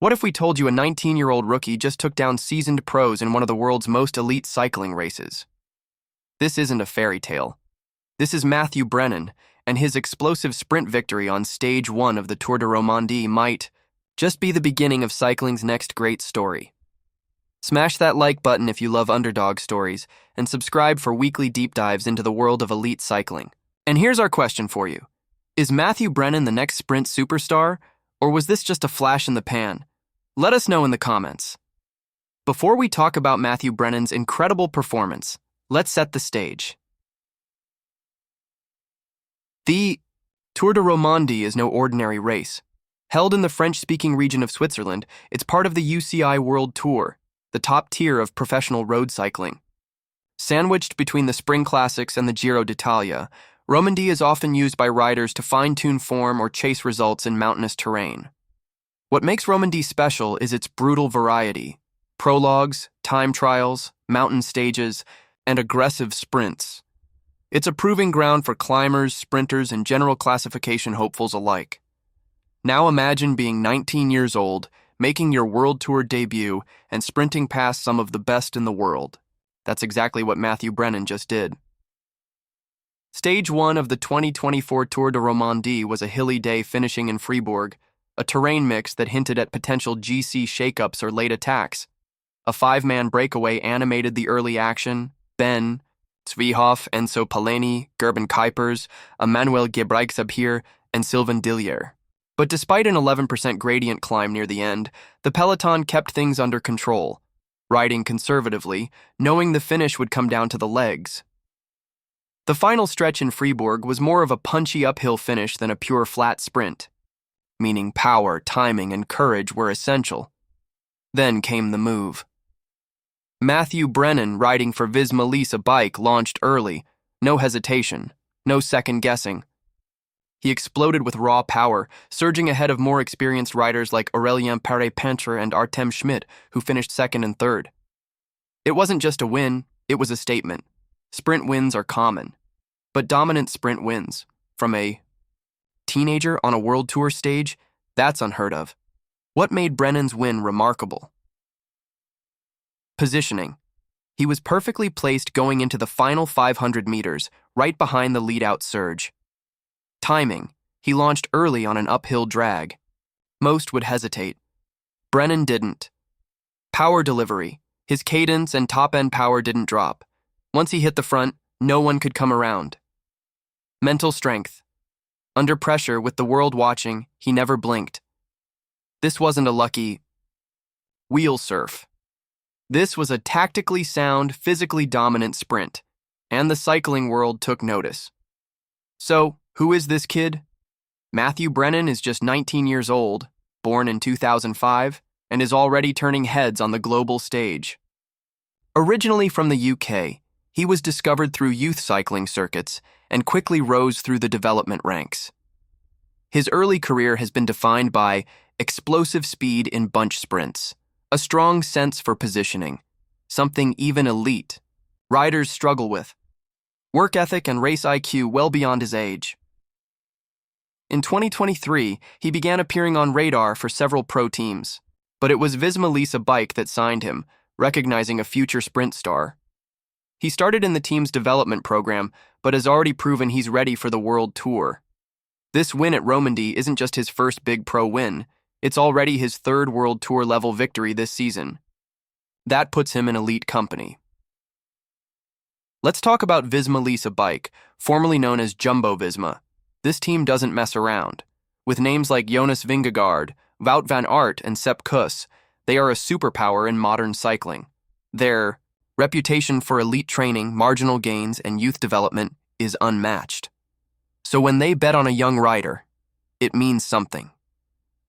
What if we told you a 19-year-old rookie just took down seasoned pros in one of the world's most elite cycling races? This isn't a fairy tale. This is Matthew Brennan, and his explosive sprint victory on Stage 1 of the Tour de Romandie might just be the beginning of cycling's next great story. Smash that like button if you love underdog stories, and subscribe for weekly deep dives into the world of elite cycling. And here's our question for you. Is Matthew Brennan the next sprint superstar, or was this just a flash in the pan? Let us know in the comments. Before we talk about Matthew Brennan's incredible performance, let's set the stage. The Tour de Romandie is no ordinary race. Held in the French-speaking region of Switzerland, it's part of the UCI World Tour, the top tier of professional road cycling. Sandwiched between the Spring Classics and the Giro d'Italia, Romandie is often used by riders to fine-tune form or chase results in mountainous terrain. What makes Romandie special is its brutal variety: prologues, time trials, mountain stages, and aggressive sprints. It's a proving ground for climbers, sprinters, and general classification hopefuls alike. Now imagine being 19 years old, making your World Tour debut, and sprinting past some of the best in the world. That's exactly what Matthew Brennan just did. Stage 1 of the 2024 Tour de Romandie was a hilly day finishing in Fribourg, a terrain mix that hinted at potential GC shakeups or late attacks. A five-man breakaway animated the early action. Ben, Zwiehoff, Enzo Paleni, Gerben Kuipers, Emmanuel Gebrselassie, and Sylvain Dillier. But despite an 11% gradient climb near the end, the peloton kept things under control, riding conservatively, knowing the finish would come down to the legs. The final stretch in Fribourg was more of a punchy uphill finish than a pure flat sprint, meaning power, timing, and courage were essential. Then came the move. Matthew Brennan, riding for Visma Lease, a bike, launched early. No hesitation, no second guessing. He exploded with raw power, surging ahead of more experienced riders like Aurélien Paré-Pentre and Artem Schmidt, who finished second and third. It wasn't just a win, it was a statement. Sprint wins are common, but dominant sprint wins, from a teenager on a World Tour stage, that's unheard of. What made Brennan's win remarkable? Positioning. He was perfectly placed going into the final 500 meters, right behind the lead-out surge. Timing. He launched early on an uphill drag. Most would hesitate. Brennan didn't. Power delivery. His cadence and top-end power didn't drop. Once he hit the front, no one could come around. Mental strength. Under pressure, with the world watching, he never blinked. This wasn't a lucky wheel surf. This was a tactically sound, physically dominant sprint, and the cycling world took notice. So, who is this kid? Matthew Brennan is just 19 years old, born in 2005, and is already turning heads on the global stage. Originally from the UK, he was discovered through youth cycling circuits and quickly rose through the development ranks. His early career has been defined by explosive speed in bunch sprints, a strong sense for positioning, something even elite riders struggle with, work ethic and race IQ well beyond his age. In 2023, he began appearing on radar for several pro teams, but it was Visma Lease, a bike, that signed him, recognizing a future sprint star. He started in the team's development program, but has already proven he's ready for the World Tour. This win at Romandie isn't just his first big pro win, it's already his third World Tour level victory this season. That puts him in elite company. Let's talk about Visma Lease, a bike, formerly known as Jumbo-Visma. This team doesn't mess around. With names like Jonas Vingegaard, Wout van Aert, and Sepp Kuss, they are a superpower in modern cycling. Their reputation for elite training, marginal gains, and youth development is unmatched. So when they bet on a young rider, it means something.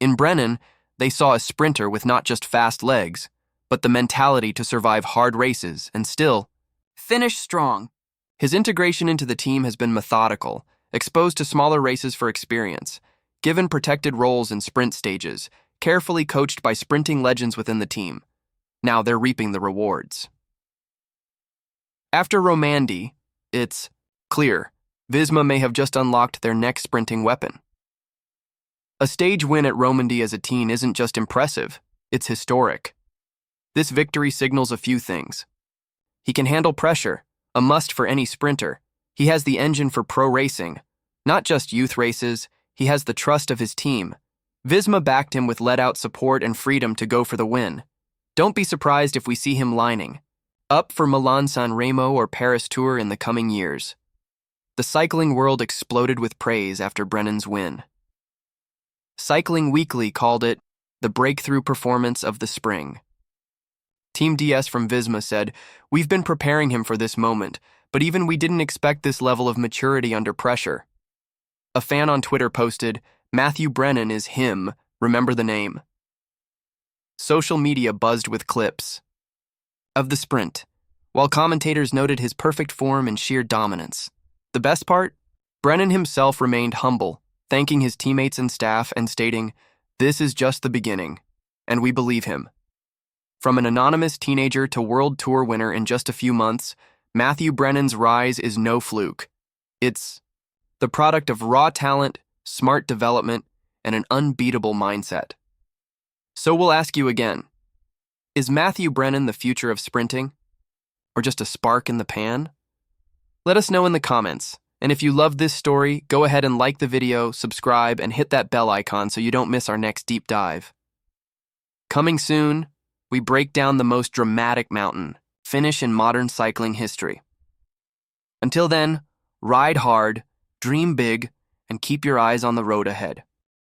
In Brennan, they saw a sprinter with not just fast legs, but the mentality to survive hard races and still finish strong. His integration into the team has been methodical, exposed to smaller races for experience, given protected roles in sprint stages, carefully coached by sprinting legends within the team. Now they're reaping the rewards. After Romandie, it's clear Visma may have just unlocked their next sprinting weapon. A stage win at Romandie as a teen isn't just impressive, it's historic. This victory signals a few things. He can handle pressure, a must for any sprinter. He has the engine for pro racing. Not just youth races, he has the trust of his team. Visma backed him with let-out support and freedom to go for the win. Don't be surprised if we see him lining up for Milan-San Remo or Paris Tour in the coming years. The cycling world exploded with praise after Brennan's win. Cycling Weekly called it the breakthrough performance of the spring. Team DS from Visma said, "We've been preparing him for this moment, but even we didn't expect this level of maturity under pressure." A fan on Twitter posted, "Matthew Brennan is him, remember the name." Social media buzzed with clips of the sprint, while commentators noted his perfect form and sheer dominance. The best part? Brennan himself remained humble, thanking his teammates and staff and stating, "This is just the beginning," and we believe him. From an anonymous teenager to World Tour winner in just a few months, Matthew Brennan's rise is no fluke. It's the product of raw talent, smart development, and an unbeatable mindset. So we'll ask you again, is Matthew Brennan the future of sprinting? Or just a spark in the pan? Let us know in the comments. And if you loved this story, go ahead and like the video, subscribe, and hit that bell icon so you don't miss our next deep dive. Coming soon, we break down the most dramatic mountain finish in modern cycling history. Until then, ride hard, dream big, and keep your eyes on the road ahead.